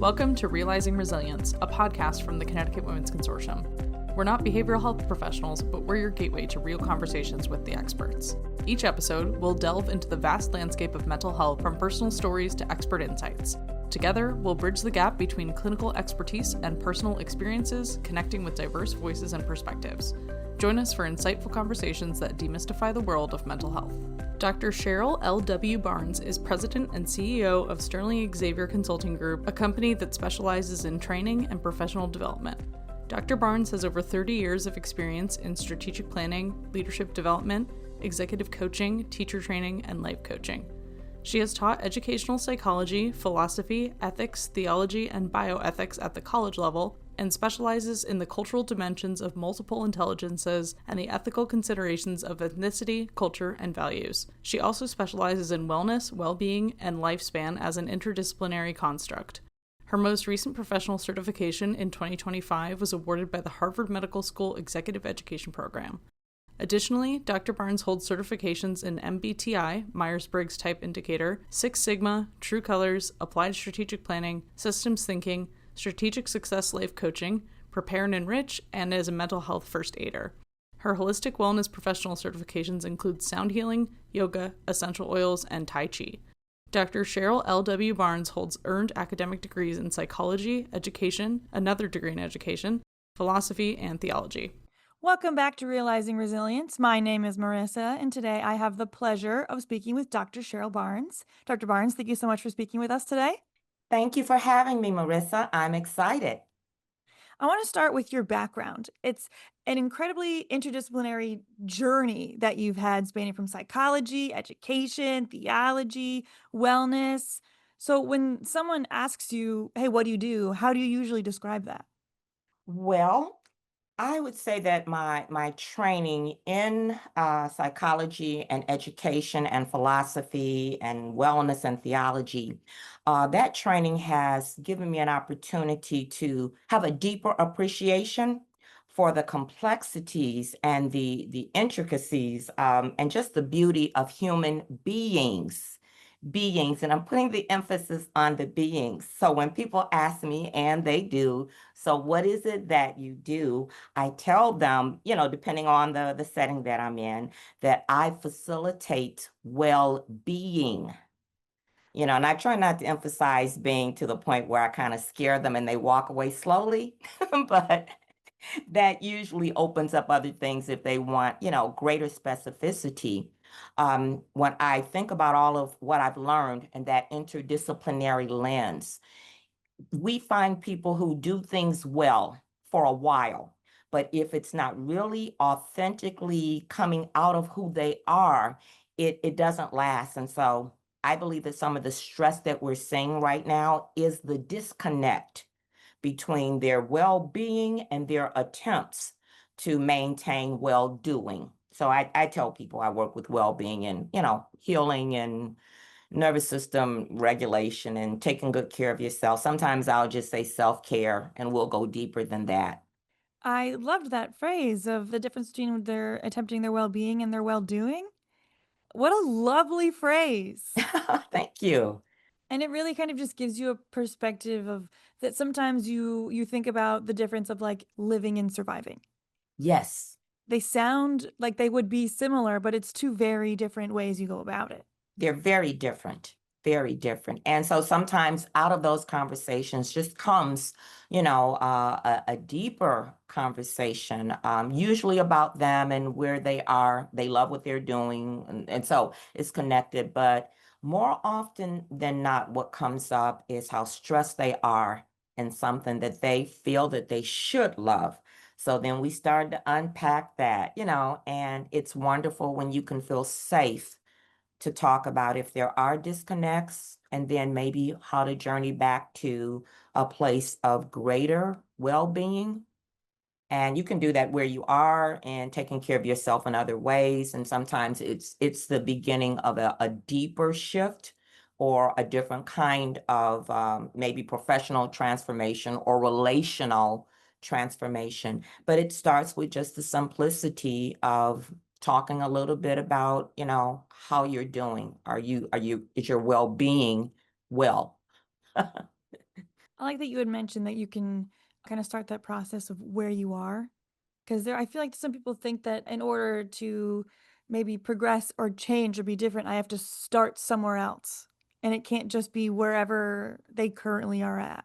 Welcome to Realizing Resilience, a podcast from the Connecticut Women's Consortium. We're not behavioral health professionals, but we're your gateway to real conversations with the experts. Each episode, we'll delve into the vast landscape of mental health from personal stories to expert insights. Together, we'll bridge the gap between clinical expertise and personal experiences, connecting with diverse voices and perspectives. Join us for insightful conversations that demystify the world of mental health. Dr. Sheryl L.W. Barnes is president and CEO of Sterling Xavier Consulting Group, a company that specializes in training and professional development. Dr. Barnes has over 30 years of experience in strategic planning, leadership development, executive coaching, teacher training, and life coaching. She has taught educational psychology, philosophy, ethics, theology, and bioethics at the college level, and specializes in the cultural dimensions of multiple intelligences and the ethical considerations of ethnicity, culture, and values. She also specializes in wellness, well-being, and lifespan as an interdisciplinary construct. Her most recent professional certification in 2025 was awarded by the Harvard Medical School Executive Education Program. Additionally, Dr. Barnes holds certifications in MBTI, Myers-Briggs Type Indicator, Six Sigma, True Colors, Applied Strategic Planning, Systems Thinking, Strategic Success Life Coaching, Prepare and Enrich, and is a mental health first aider. Her holistic wellness professional certifications include sound healing, yoga, essential oils, and Tai Chi. Dr. Sheryl L.W. Barnes holds earned academic degrees in psychology, education, another degree in education, philosophy, and theology. Welcome back to Realizing Resilience. My name is Marisa, and today I have the pleasure of speaking with Dr. Sheryl Barnes. Dr. Barnes, thank you so much for speaking with us today. Thank you for having me, Marissa. I'm excited. I want to start with your background. It's an incredibly interdisciplinary journey that you've had spanning from psychology, education, theology, wellness. So when someone asks you, hey, what do? How do you usually describe that? Well, I would say that my training in psychology and education and philosophy and wellness and theology, that training has given me an opportunity to have a deeper appreciation for the complexities and the intricacies and just the beauty of human beings, and I'm putting the emphasis on the beings. So when people ask me, and they do, so what is it that you do? I tell them, depending on the setting that I'm in, that I facilitate well-being. And I try not to emphasize being to the point where I kind of scare them and they walk away slowly, but that usually opens up other things if they want, greater specificity. When I think about all of what I've learned in that interdisciplinary lens, we find people who do things well for a while, but if it's not really authentically coming out of who they are, it doesn't last. And so I believe that some of the stress that we're seeing right now is the disconnect between their well-being and their attempts to maintain well-doing. So I tell people I work with well-being and, healing and nervous system regulation and taking good care of yourself. Sometimes I'll just say self-care and we'll go deeper than that. I loved that phrase of the difference between their attempting their well-being and their well-doing. What a lovely phrase. Thank you. And it really kind of just gives you a perspective of that sometimes you think about the difference of like living and surviving. Yes. They sound like they would be similar, but it's two very different ways you go about it. They're very different, very different. And so sometimes out of those conversations just comes, a deeper conversation, usually about them and where they are. They love what they're doing. And so it's connected. But more often than not, what comes up is how stressed they are in something that they feel that they should love. So then we start to unpack that, and it's wonderful when you can feel safe to talk about if there are disconnects and then maybe how to journey back to a place of greater well-being. And you can do that where you are and taking care of yourself in other ways. And sometimes it's the beginning of a deeper shift or a different kind of maybe professional transformation or relational transformation. But it starts with just the simplicity of talking a little bit about, how you're doing. Is your well-being well? I like that you had mentioned that you can kind of start that process of where you are. Because I feel like some people think that in order to maybe progress or change or be different, I have to start somewhere else. And it can't just be wherever they currently are at.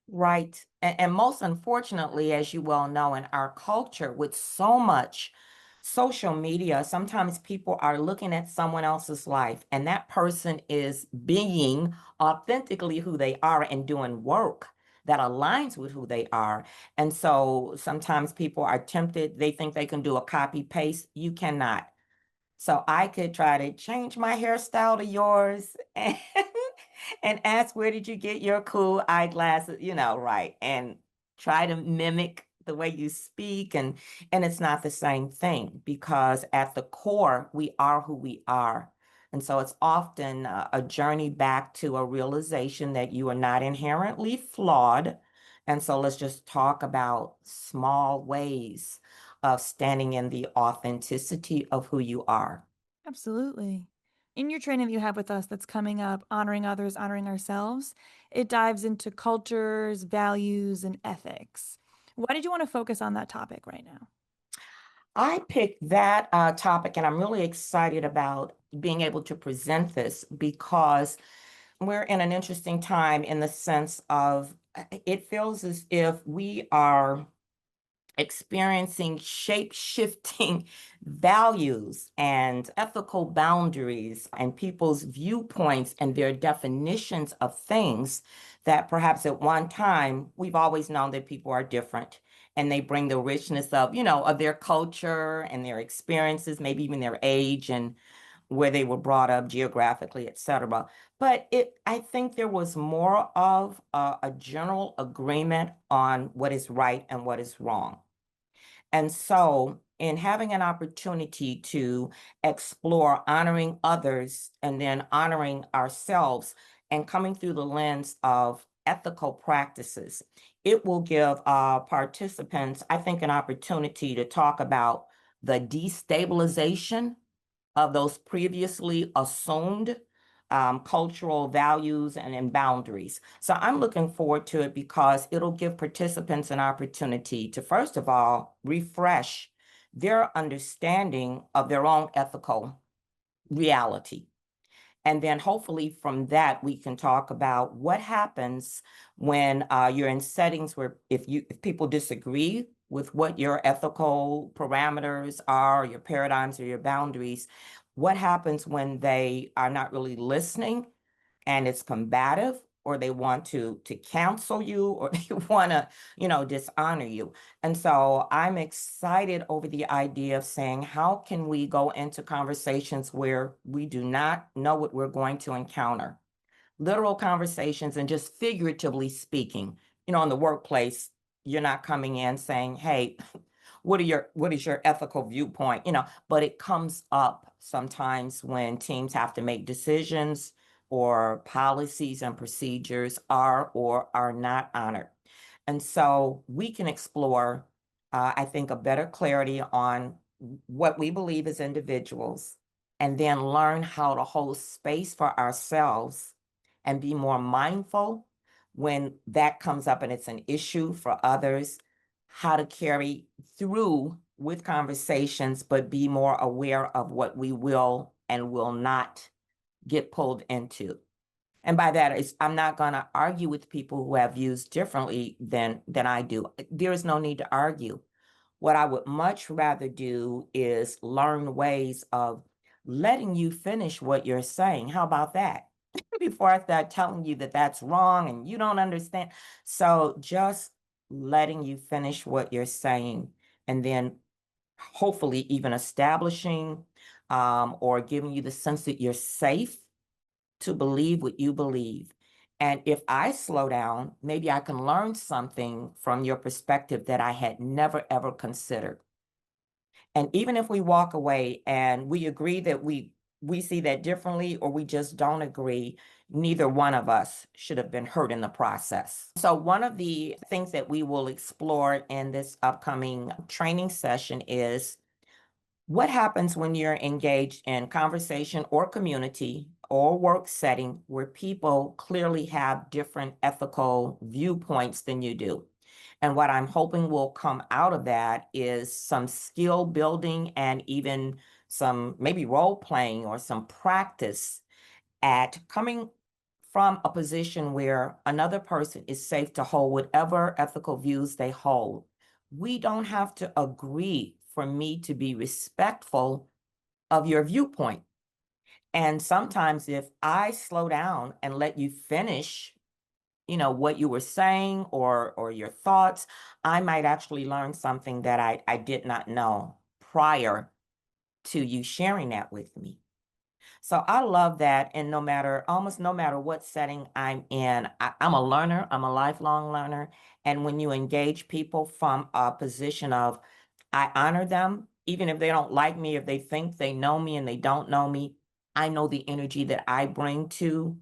Right. And most unfortunately, as you well know, in our culture, with so much social media, sometimes people are looking at someone else's life, and that person is being authentically who they are and doing work that aligns with who they are. And so sometimes people are tempted, they think they can do a copy paste. You cannot. So I could try to change my hairstyle to yours and ask, where did you get your cool eyeglasses? Right. And try to mimic the way you speak. And it's not the same thing, because at the core, we are who we are. And so it's often a journey back to a realization that you are not inherently flawed. And so let's just talk about small ways of standing in the authenticity of who you are. Absolutely. In your training that you have with us that's coming up, honoring others, honoring ourselves, it dives into cultures, values, and ethics. Why did you want to focus on that topic right now? I picked that topic, and I'm really excited about being able to present this because we're in an interesting time in the sense of it feels as if we are experiencing shape shifting values and ethical boundaries and people's viewpoints and their definitions of things that perhaps at one time we've always known that people are different, and they bring the richness of, of their culture and their experiences, maybe even their age and where they were brought up geographically, etc. But I think there was more of a general agreement on what is right and what is wrong. And so, in having an opportunity to explore honoring others and then honoring ourselves and coming through the lens of ethical practices, it will give participants, I think, an opportunity to talk about the destabilization of those previously assumed cultural values and boundaries. So I'm looking forward to it because it'll give participants an opportunity to, first of all, refresh their understanding of their own ethical reality. And then hopefully from that, we can talk about what happens when you're in settings where if people disagree with what your ethical parameters are, your paradigms or your boundaries, what happens when they are not really listening and it's combative, or they want to cancel you, or they want to, dishonor you. And so I'm excited over the idea of saying, how can we go into conversations where we do not know what we're going to encounter? Literal conversations and just figuratively speaking. In the workplace, you're not coming in saying, hey, what is your ethical viewpoint? But it comes up sometimes when teams have to make decisions or policies and procedures are or are not honored. And so we can explore, I think, a better clarity on what we believe as individuals, and then learn how to hold space for ourselves and be more mindful when that comes up and it's an issue for others, how to carry through with conversations, but be more aware of what we will and will not get pulled into. And by that, I'm not going to argue with people who have views differently than I do. There is no need to argue. What I would much rather do is learn ways of letting you finish what you're saying. How about that? Before I start telling you that that's wrong and you don't understand. So just letting you finish what you're saying, and then hopefully even establishing or giving you the sense that you're safe to believe what you believe. And if I slow down, maybe I can learn something from your perspective that I had never, ever considered. And even if we walk away and we agree that we see that differently, or we just don't agree, neither one of us should have been hurt in the process. So one of the things that we will explore in this upcoming training session is what happens when you're engaged in conversation or community or work setting where people clearly have different ethical viewpoints than you do. And what I'm hoping will come out of that is some skill building and even some maybe role playing or some practice at coming from a position where another person is safe to hold whatever ethical views they hold. We don't have to agree for me to be respectful of your viewpoint. And sometimes if I slow down and let you finish, what you were saying or your thoughts, I might actually learn something that I did not know prior to you sharing that with me. So I love that. And almost no matter what setting I'm in, I'm a learner, I'm a lifelong learner. And when you engage people from a position of, I honor them, even if they don't like me, if they think they know me and they don't know me, I know the energy that I bring to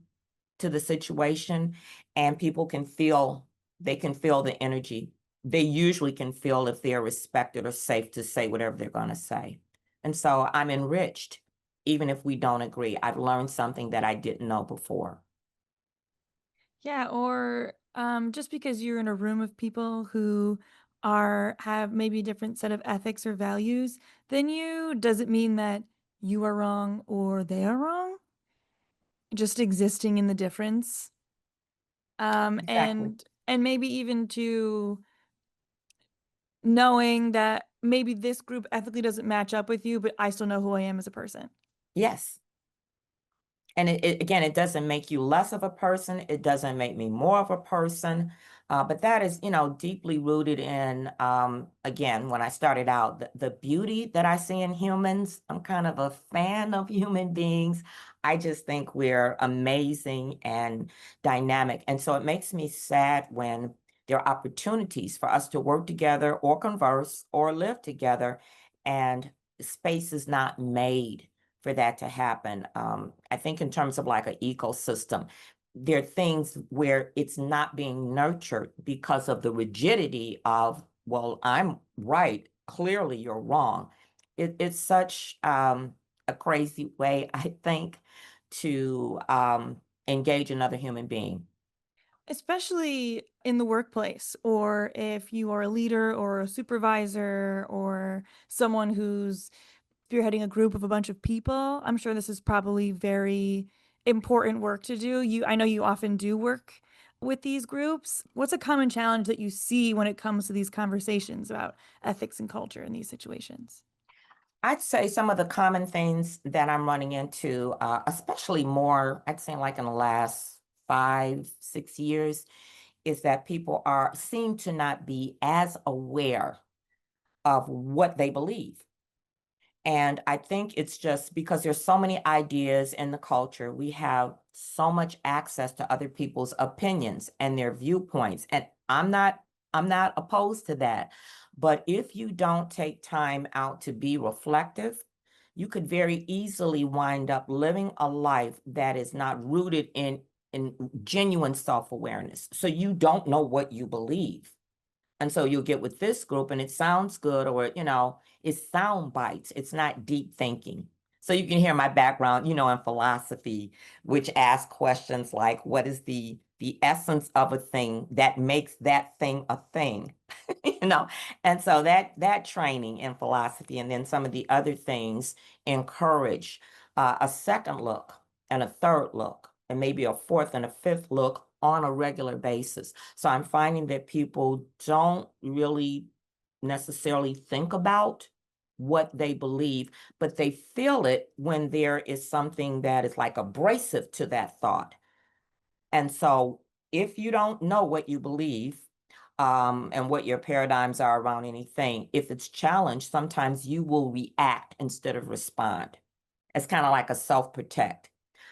the situation, and people they can feel the energy. They usually can feel if they're respected or safe to say whatever they're going to say. And so I'm enriched, even if we don't agree. I've learned something that I didn't know before. Yeah, or just because you're in a room of people who have maybe a different set of ethics or values than you, does it mean that you are wrong or they are wrong? Just existing in the difference. Exactly. And maybe even to knowing that maybe this group ethically doesn't match up with you, but I still know who I am as a person. Yes. And again, it doesn't make you less of a person. It doesn't make me more of a person. But that is, deeply rooted in, again, when I started out, the beauty that I see in humans. I'm kind of a fan of human beings. I just think we're amazing and dynamic. And so it makes me sad when there are opportunities for us to work together or converse or live together, and space is not made for that to happen. I think in terms of like an ecosystem, there are things where it's not being nurtured because of the rigidity of, well, I'm right, clearly you're wrong. It's such a crazy way, I think, to engage another human being. Especially in the workplace, or if you are a leader or a supervisor or someone who's spearheading a group of a bunch of people. I'm sure this is probably very important work to do. I know you often do work with these groups. What's a common challenge that you see when it comes to these conversations about ethics and culture in these situations? I'd say some of the common things that I'm running into, especially more, I'd say like in the last 5, 6 years, is that people seem to not be as aware of what they believe. And I think it's just because there's so many ideas in the culture, we have so much access to other people's opinions and their viewpoints. And I'm not opposed to that. But if you don't take time out to be reflective, you could very easily wind up living a life that is not rooted in genuine self-awareness. So you don't know what you believe. And so you'll get with this group and it sounds good, or, it's sound bites. It's not deep thinking. So you can hear my background, in philosophy, which asks questions like, what is the essence of a thing that makes that thing a thing? you know? And so that training in philosophy and then some of the other things encourage a second look and a third look and maybe a fourth and a fifth look on a regular basis. So I'm finding that people don't really necessarily think about what they believe, but they feel it when there is something that is like abrasive to that thought. And so if you don't know what you believe, and what your paradigms are around anything, if it's challenged, sometimes you will react instead of respond. It's kind of like a self-protect.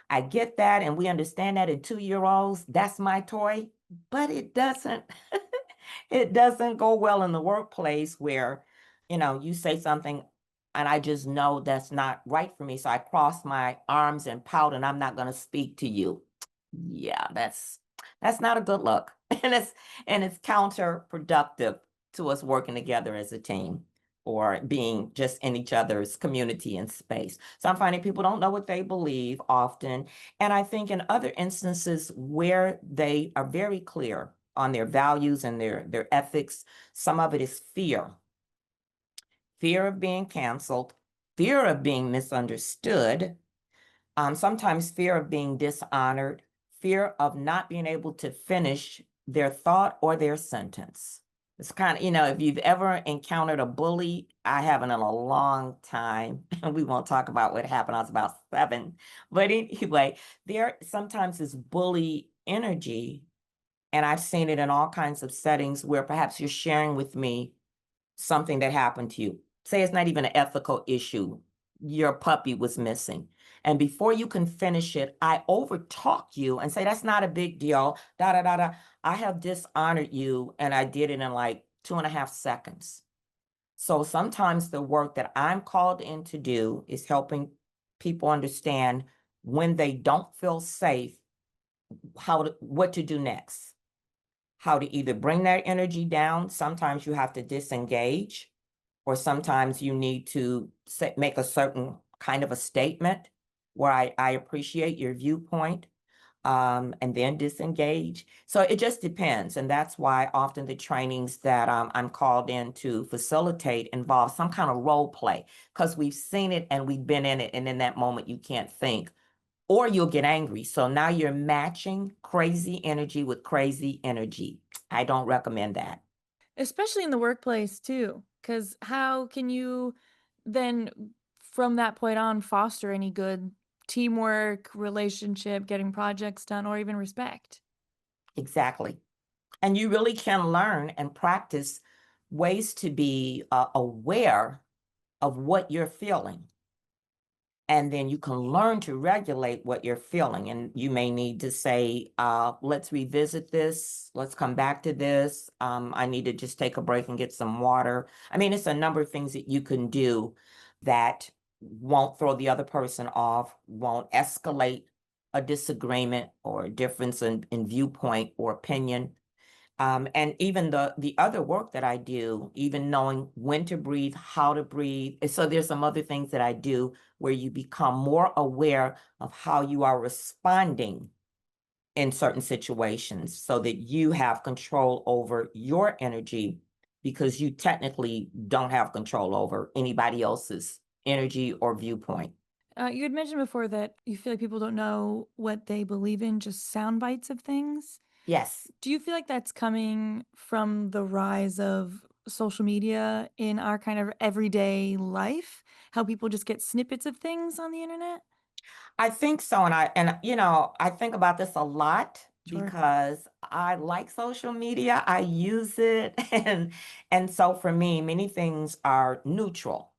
I get that, and we understand that in 2-year-olds, that's my toy, but it doesn't, it doesn't go well in the workplace where, you say something and I just know that's not right for me. So I cross my arms and pout and I'm not going to speak to you. Yeah, that's not a good look. And it's counterproductive to us working together as a team. or being just in each other's community and space. So I'm finding people don't know what they believe often. And I think in other instances where they are very clear on their values and their ethics, some of it is fear. Fear of being canceled, fear of being misunderstood, sometimes fear of being dishonored, fear of not being able to finish their thought or their sentence. It's kind of, if you've ever encountered a bully, I haven't in a long time, and we won't talk about what happened. I was about 7. But anyway, there sometimes is bully energy, and I've seen it in all kinds of settings where perhaps you're sharing with me something that happened to you. Say it's not even an ethical issue. Your puppy was missing. And before you can finish it, I overtalk you and say, that's not a big deal. Da, da, da, da. I have dishonored you, and I did it in like 2.5 seconds. So sometimes the work that I'm called in to do is helping people understand when they don't feel safe, what to do next, how to either bring that energy down. Sometimes you have to disengage, or sometimes you need to make a certain kind of a statement where I appreciate your viewpoint, and then disengage. So it just depends. And that's why often the trainings that I'm called in to facilitate involve some kind of role play, because we've seen it and we've been in it. And in that moment, you can't think, or you'll get angry. So now you're matching crazy energy with crazy energy. I don't recommend that. Especially in the workplace too, because how can you then from that point on foster any good teamwork, relationship, getting projects done, or even respect? Exactly. And you really can learn and practice ways to be aware of what you're feeling. And then you can learn to regulate what you're feeling. And you may need to say, let's revisit this. Let's come back to this. I need to just take a break and get some water. I mean, it's a number of things that you can do that won't throw the other person off, won't escalate a disagreement or a difference in viewpoint or opinion. And even the other work that I do, even knowing when to breathe, how to breathe. So there's some other things that I do where you become more aware of how you are responding in certain situations so that you have control over your energy, because you technically don't have control over anybody else's energy or viewpoint. You had mentioned before that you feel like people don't know what they believe in, just sound bites of things. Yes. Do you feel like that's coming from the rise of social media in our kind of everyday life? How people just get snippets of things on the internet? I think so. And I think about this a lot Sure. because I like social media. I use it. And so for me, many things are neutral.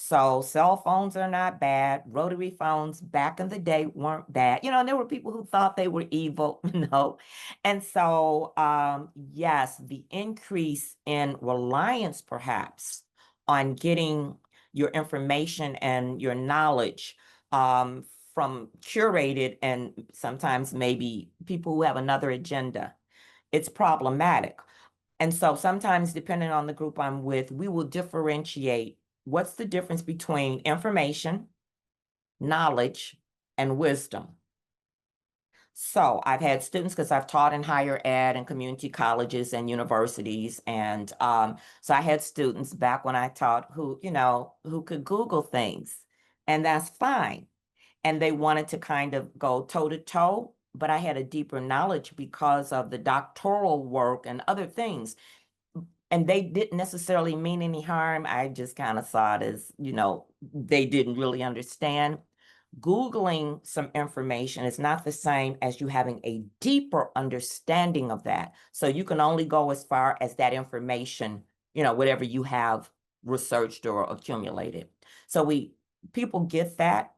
So cell phones are not bad. Rotary phones back in the day weren't bad. And there were people who thought they were evil, And so, yes, the increase in reliance perhaps on getting your information and your knowledge um, from curated and sometimes maybe people who have another agenda, it's problematic. And so sometimes, depending on the group I'm with, we will differentiate what's the difference between information, knowledge, and wisdom. So I've had students, because I've taught in higher ed and community colleges and universities. And so I had students back when I taught who could Google things, and that's fine. And they wanted to kind of go toe to toe, but I had a deeper knowledge because of the doctoral work and other things. And they didn't necessarily mean any harm. I just kind of saw it as, they didn't really understand. Googling some information is not the same as you having a deeper understanding of that. So you can only go as far as that information, whatever you have researched or accumulated. So people get that.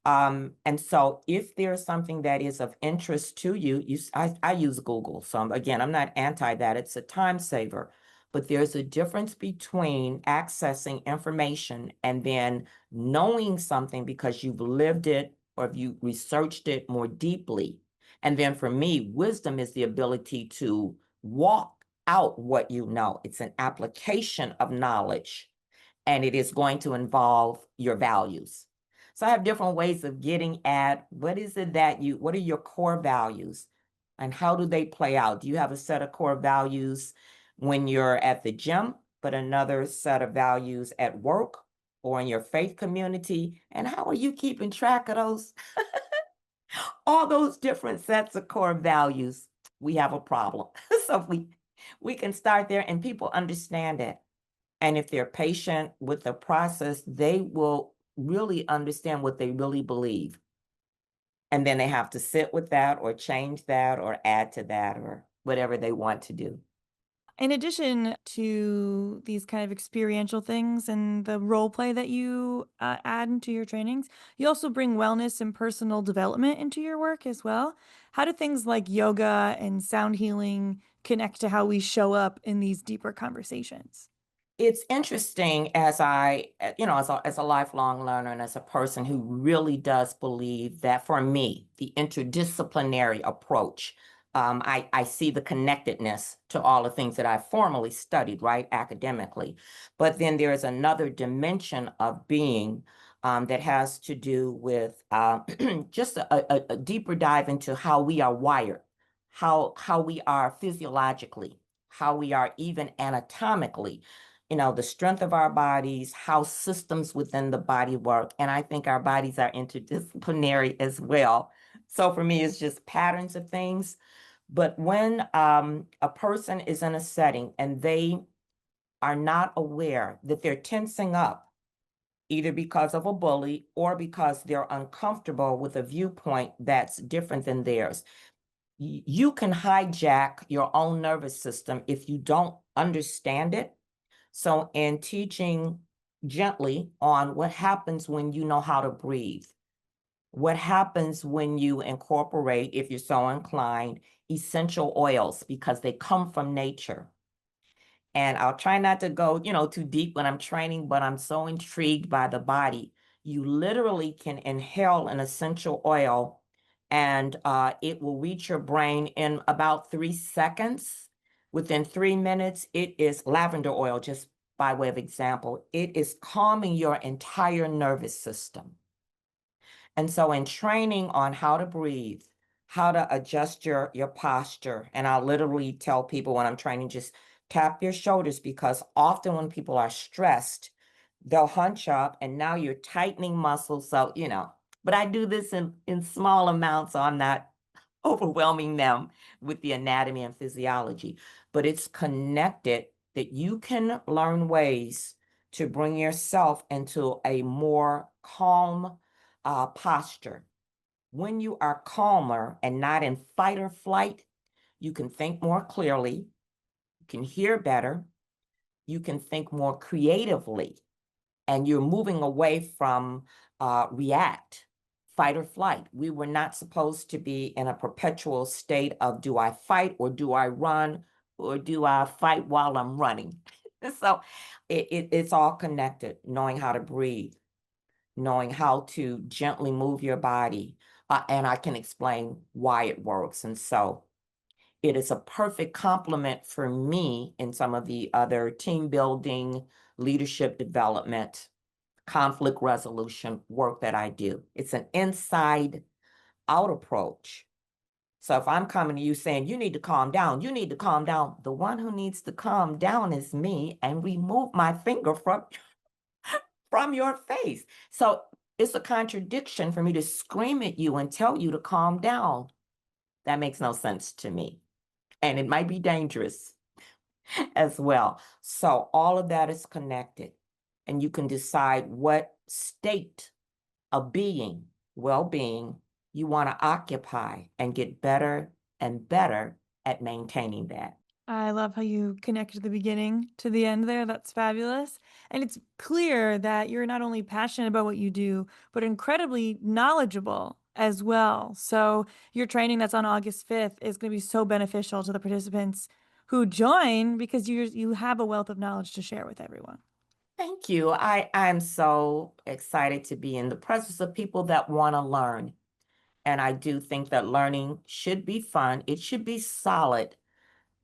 And so if there's something that is of interest to you, I use Google. So again, I'm not anti that. It's a time saver. But there's a difference between accessing information and then knowing something because you've lived it or if you researched it more deeply. And then for me, wisdom is the ability to walk out what you know. It's an application of knowledge. and it is going to involve your values. So I have different ways of getting at what are your core values and how do they play out? Do you have a set of core values when you're at the gym, but another set of values at work or in your faith community? And how are you keeping track of those? All those different sets of core values, we have a problem. So we can start there and people understand it. And if they're patient with the process, they will really understand what they really believe. And then they have to sit with that or change that or add to that or whatever they want to do. In addition to these kind of experiential things and the role play that you add into your trainings, you also bring wellness and personal development into your work as well. How do things like yoga and sound healing connect to how we show up in these deeper conversations? It's interesting as as a lifelong learner and as a person who really does believe that for me, the interdisciplinary approach, I see the connectedness to all the things that I formally studied, right, academically. But then there is another dimension of being that has to do with just a deeper dive into how we are wired, how we are physiologically, how we are even anatomically, the strength of our bodies, how systems within the body work. And I think our bodies are interdisciplinary as well. So for me, it's just patterns of things. But when a person is in a setting and they are not aware that they're tensing up, either because of a bully or because they're uncomfortable with a viewpoint that's different than theirs, you can hijack your own nervous system if you don't understand it. So in teaching gently on what happens when you know how to breathe, what happens when you incorporate, if you're so inclined, essential oils because they come from nature. And I'll try not to go, too deep when I'm training, but I'm so intrigued by the body. You literally can inhale an essential oil and it will reach your brain in about 3 seconds. Within 3 minutes, it is lavender oil, just by way of example. It is calming your entire nervous system. And so in training on how to breathe, how to adjust your posture, and I'll literally tell people when I'm training, just tap your shoulders because often when people are stressed, they'll hunch up and now you're tightening muscles. So, but I do this in small amounts, so I'm not overwhelming them with the anatomy and physiology, but it's connected that you can learn ways to bring yourself into a more calm posture. When you are calmer and not in fight or flight, you can think more clearly, you can hear better, you can think more creatively, and you're moving away from react, fight or flight. We were not supposed to be in a perpetual state of do I fight or do I run or do I fight while I'm running? So it's all connected, knowing how to breathe, knowing how to gently move your body. And I can explain why it works. And so it is a perfect complement for me in some of the other team building, leadership development, conflict resolution work that I do. It's an inside out approach. So if I'm coming to you saying, you need to calm down, you need to calm down, the one who needs to calm down is me and remove my finger from your face. So it's a contradiction for me to scream at you and tell you to calm down. That makes no sense to me. And it might be dangerous as well. So all of that is connected. And you can decide what state of being, well-being, you want to occupy and get better and better at maintaining that. I love how you connect the beginning to the end there. That's fabulous. And it's clear that you're not only passionate about what you do, but incredibly knowledgeable as well. So your training that's on August 5th is going to be so beneficial to the participants who join because you have a wealth of knowledge to share with everyone. Thank you. I'm so excited to be in the presence of people that want to learn. And I do think that learning should be fun. It should be solid.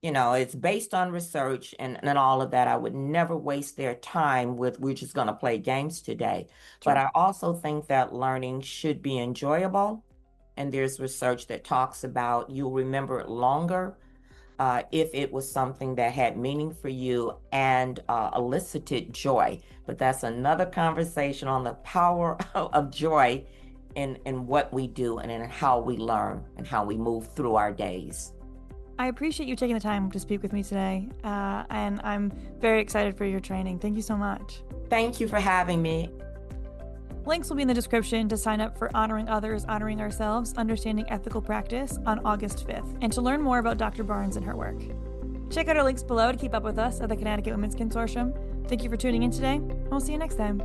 It's based on research and all of that. I would never waste their time with, we're just going to play games today. But Sure. I also think that learning should be enjoyable. And there's research that talks about you'll remember it longer if it was something that had meaning for you and elicited joy. But that's another conversation on the power of joy in what we do and in how we learn and how we move through our days. I appreciate you taking the time to speak with me today, and I'm very excited for your training. Thank you so much. Thank you for having me. Links will be in the description to sign up for Honoring Others, Honoring Ourselves, Understanding Ethical Practice on August 5th, and to learn more about Dr. Barnes and her work. Check out our links below to keep up with us at the Connecticut Women's Consortium. Thank you for tuning in today, and we'll see you next time.